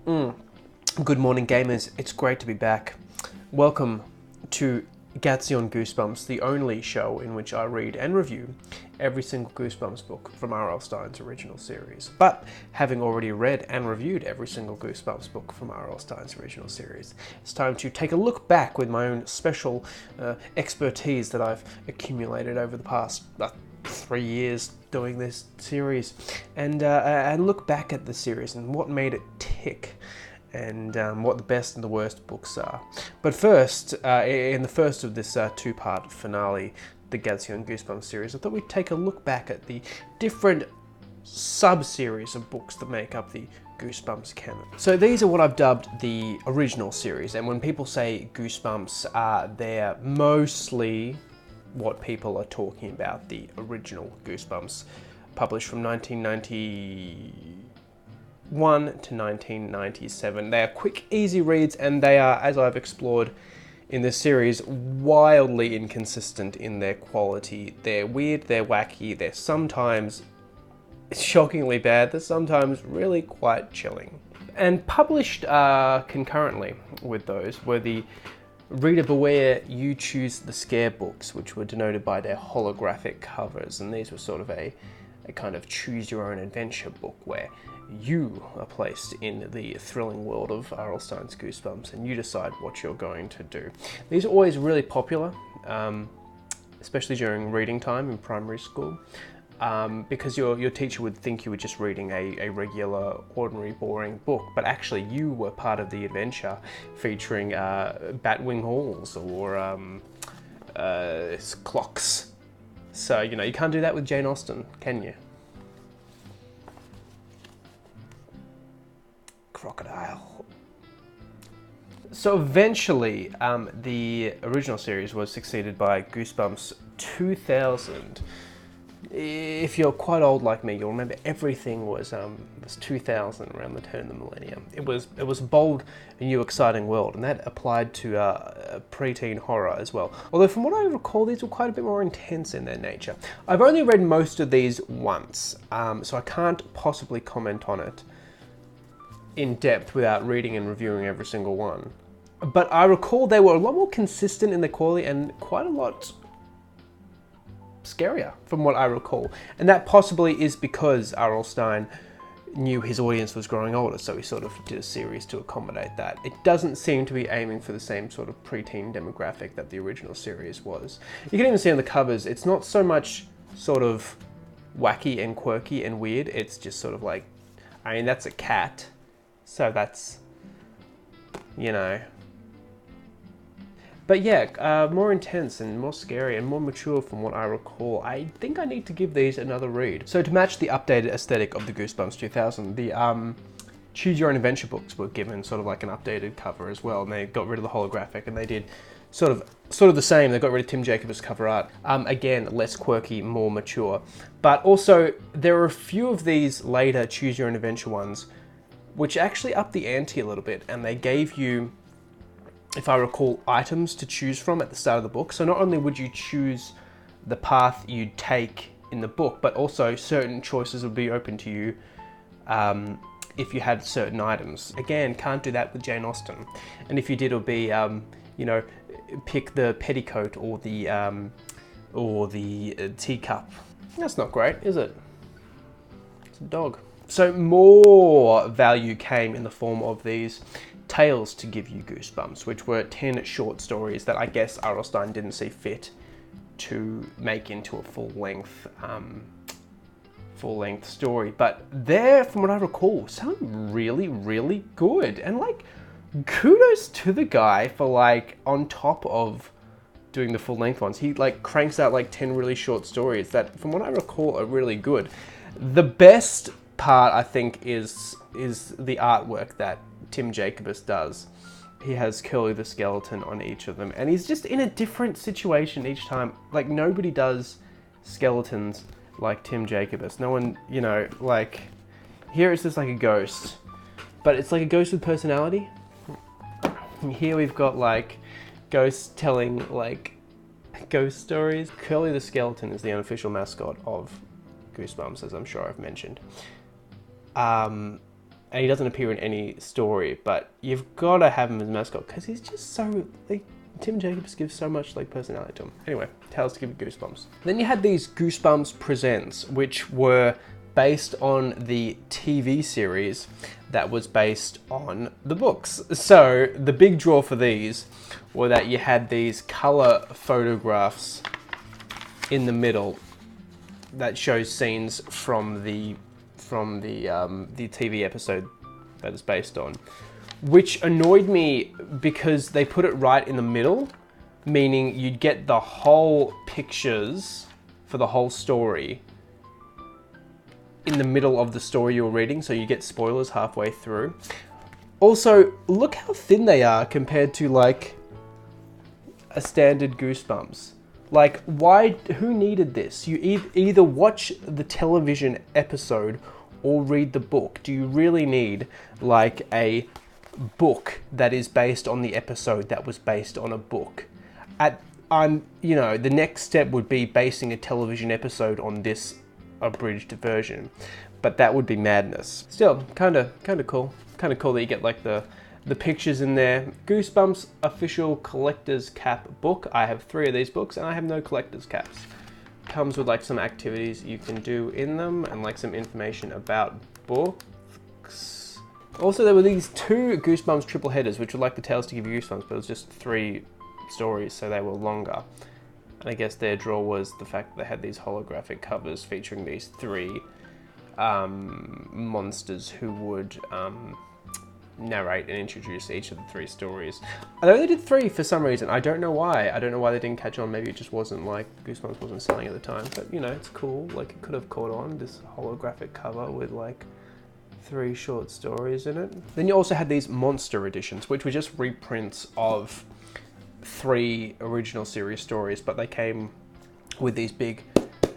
Good morning, gamers. It's great to be back. Welcome to Gattsy on Goosebumps, the only show in which I read and review every single Goosebumps book from R.L. Stine's original series. But having already read and reviewed every single Goosebumps book from R.L. Stine's original series, it's time to take a look back with my own special expertise that I've accumulated over the past 3 years doing this series, and look back at the series and what made it tick, and what the best and the worst books are. But first, in the first of this two-part finale, the Gattsy on Goosebumps series, I thought we'd take a look back at the different sub-series of books that make up the Goosebumps canon. So these are what I've dubbed the original series, and when people say Goosebumps, they're mostly what people are talking about, the original Goosebumps, published from 1991 to 1997. They are quick, easy reads, and they are, as I've explored in this series, wildly inconsistent in their quality. They're weird, they're wacky, they're sometimes shockingly bad, they're sometimes really quite chilling. And published concurrently with those were the Reader Beware, You Choose the Scare books, which were denoted by their holographic covers, and these were sort of a kind of choose-your-own-adventure book where you are placed in the thrilling world of R.L. Stine's Goosebumps and you decide what you're going to do. These are always really popular, especially during reading time in primary school, because your teacher would think you were just reading a regular, ordinary, boring book, but actually you were part of the adventure featuring Batwing Halls or clocks. So, you know, you can't do that with Jane Austen, can you? Crocodile. So eventually, the original series was succeeded by Goosebumps 2000. If you're quite old like me, you'll remember everything was 2000, around the turn of the millennium. It was a bold, new, exciting world, and that applied to preteen horror as well. Although from what I recall, these were quite a bit more intense in their nature. I've only read most of these once, so I can't possibly comment on it in depth without reading and reviewing every single one. But I recall they were a lot more consistent in their quality and quite a lot scarier from what I recall. And that possibly is because R.L. Stine knew his audience was growing older, so he sort of did a series to accommodate that. It doesn't seem to be aiming for the same sort of preteen demographic that the original series was. You can even see on the covers, it's not so much sort of wacky and quirky and weird, it's just sort of like, I mean, that's a cat, so that's, you know. But yeah, more intense and more scary and more mature from what I recall. I think I need to give these another read. So to match the updated aesthetic of the Goosebumps 2000, the Choose Your Own Adventure books were given sort of like an updated cover as well, and they got rid of the holographic, and they did sort of the same. They got rid of Tim Jacobs' cover art. Again, less quirky, more mature. But also, there are a few of these later Choose Your Own Adventure ones which actually upped the ante a little bit, and they gave you, if I recall, items to choose from at the start of the book. So not only would you choose the path you'd take in the book, but also certain choices would be open to you if you had certain items. Again, can't do that with Jane Austen. And if you did, it would be, you know, pick the petticoat or the teacup. That's not great, is it? It's a dog. So more value came in the form of these tales to give you goosebumps, which were 10 short stories that I guess R.L. Stine didn't see fit to make into a full-length story. But they're, from what I recall, sound really, really good. And like, kudos to the guy for like, on top of doing the full-length ones, he like cranks out like 10 really short stories that, from what I recall, are really good. The best part, I think, is the artwork that Tim Jacobs does. He has Curly the skeleton on each of them, and he's just in a different situation each time. Like, nobody does skeletons like Tim Jacobs. No one, you know, like, here it's just like a ghost, but it's like a ghost with personality. And here we've got like ghosts telling like ghost stories. Curly the skeleton is the unofficial mascot of Goosebumps, as I'm sure I've mentioned. and he doesn't appear in any story, but you've got to have him as mascot because he's just so, like, Tim Jacobs gives so much, like, personality to him. Anyway, Tales to Give You Goosebumps. Then you had these Goosebumps Presents, which were based on the TV series that was based on the books. So the big draw for these were that you had these color photographs in the middle that shows scenes from the TV episode that it's based on, which annoyed me because they put it right in the middle, meaning you'd get the whole pictures for the whole story in the middle of the story you're reading, so you get spoilers halfway through. Also, look how thin they are compared to, like, a standard Goosebumps. Like, why? Who needed this? You either watch the television episode or read the book. Do you really need, like, a book that is based on the episode that was based on a book? You know, the next step would be basing a television episode on this abridged version, but that would be madness. Still, kind of cool. Kind of cool that you get, like, the pictures in there. Goosebumps official collector's cap book. I have 3 of these books and I have no collector's caps. Comes with, like, some activities you can do in them and, like, some information about books. Also, there were these 2 Goosebumps triple headers, which were like the Tales to Give You Goosebumps, but it was just 3 stories, so they were longer. And I guess their draw was the fact that they had these holographic covers featuring these 3 monsters who would narrate and introduce each of the 3 stories. They only did 3 for some reason. I don't know why. I don't know why they didn't catch on. Maybe it just wasn't, like, Goosebumps wasn't selling at the time. But, you know, it's cool. Like, it could have caught on, this holographic cover with, like, 3 short stories in it. Then you also had these monster editions, which were just reprints of 3 original series stories, but they came with these big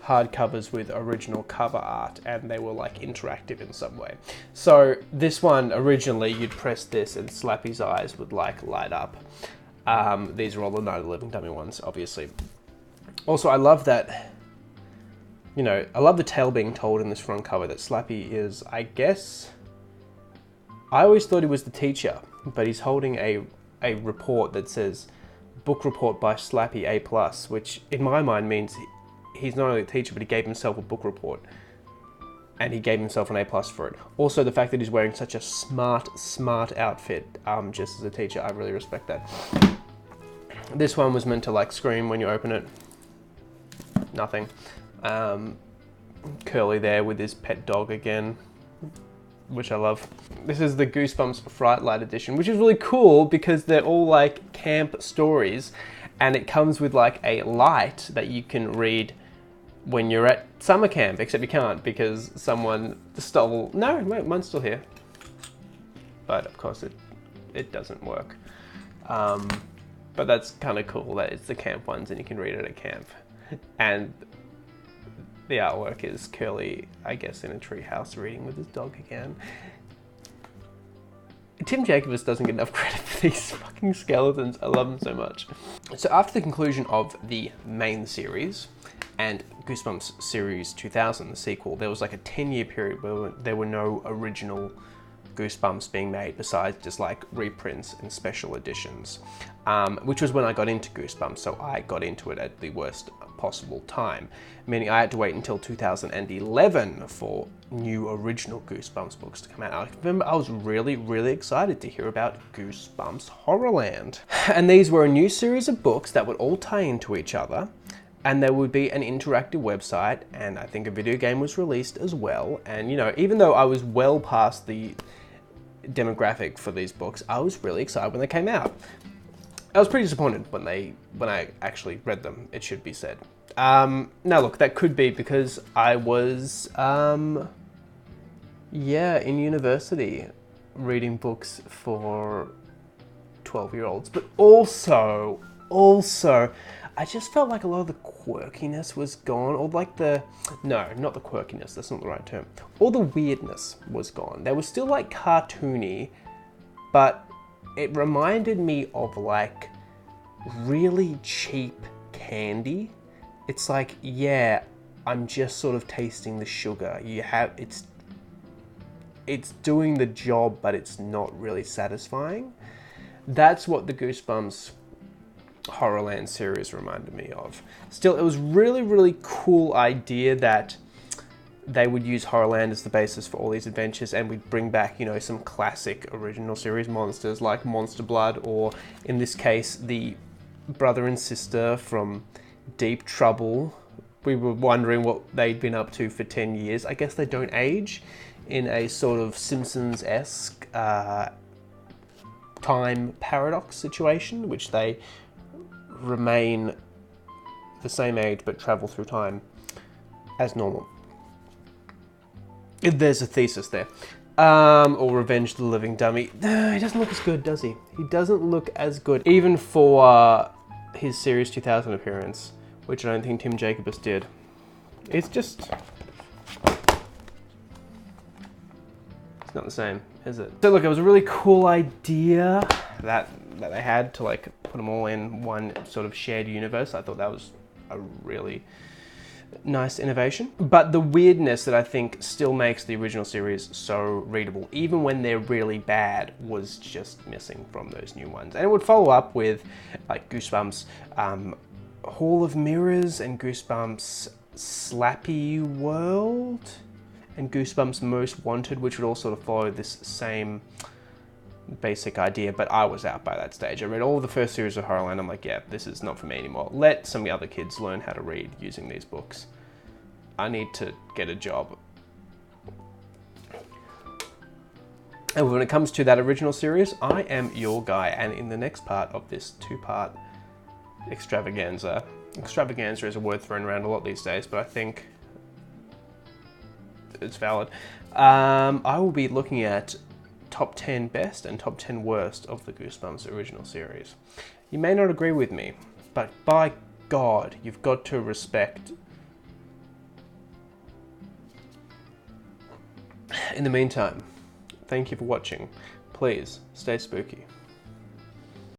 hardcovers with original cover art, and they were, like, interactive in some way. So this one, originally, you'd press this and Slappy's eyes would, like, light up. These are all the Night of the Living Dummy ones, obviously. Also, I love that, you know, I love the tale being told in this front cover that Slappy is, I guess, I always thought he was the teacher, but he's holding a report that says, book report by Slappy A+, which in my mind means he's not only a teacher, but he gave himself a book report. And he gave himself an A+ for it. Also, the fact that he's wearing such a smart outfit, just as a teacher, I really respect that. This one was meant to, like, scream when you open it. Nothing. Curly there with his pet dog again, which I love. This is the Goosebumps Fright Light edition, which is really cool because they're all, like, camp stories, and it comes with, like, a light that you can read when you're at summer camp, except you can't because someone stole... No, wait, mine's still here. But of course it doesn't work. But that's kind of cool that it's the camp ones and you can read it at camp. And the artwork is Curly, I guess, in a treehouse reading with his dog again. Tim Jacobs doesn't get enough credit for these fucking skeletons. I love them so much. So after the conclusion of the main series and Goosebumps Series 2000, the sequel, there was like a 10-year period where there were no original Goosebumps being made besides just, like, reprints and special editions, which was when I got into Goosebumps. So I got into it at the worst possible time, meaning I had to wait until 2011 for new original Goosebumps books to come out. I remember I was really excited to hear about Goosebumps HorrorLand. And these were a new series of books that would all tie into each other, and there would be an interactive website, and I think a video game was released as well. And, you know, even though I was well past the demographic for these books, I was really excited when they came out. I was pretty disappointed when I actually read them, it should be said. Now look, that could be because I was, in university reading books for 12-year-olds, but also, I just felt like a lot of the quirkiness was gone, or like no, not the quirkiness, that's not the right term. All the weirdness was gone. They were still, like, cartoony, but it reminded me of, like, really cheap candy. It's like, yeah, I'm just sort of tasting the sugar. it's doing the job, but it's not really satisfying. That's what the Goosebumps HorrorLand series reminded me of. Still, it was really, really cool idea that they would use HorrorLand as the basis for all these adventures, and we'd bring back, you know, some classic original series monsters like Monster Blood, or in this case, the brother and sister from Deep Trouble. We were wondering what they'd been up to for 10 years. I guess they don't age in a sort of Simpsons-esque time paradox situation, which they remain the same age but travel through time as normal. There's a thesis there. Or Revenge the Living Dummy. He doesn't look as good, does he? He doesn't look as good, even for his Series 2000 appearance, which I don't think Tim Jacobus did. It's just... it's not the same, is it? So look, it was a really cool idea that they had to like put them all in one sort of shared universe. I thought that was a really nice innovation. But the weirdness that I think still makes the original series so readable, even when they're really bad, was just missing from those new ones. And it would follow up with like Goosebumps Hall of Mirrors and Goosebumps Slappy World and Goosebumps Most Wanted, which would all sort of follow this same basic idea, but I was out by that stage. I read all the first series of HorrorLand. I'm like, yeah, this is not for me anymore. Let some other kids learn how to read using these books. I need to get a job. And when it comes to that original series, I am your guy. And in the next part of this two-part extravaganza is a word thrown around a lot these days, but I think it's valid. I will be looking at top 10 best and top 10 worst of the Goosebumps original series. You may not agree with me, but by God, you've got to respect. In the meantime, thank you for watching. Please stay spooky.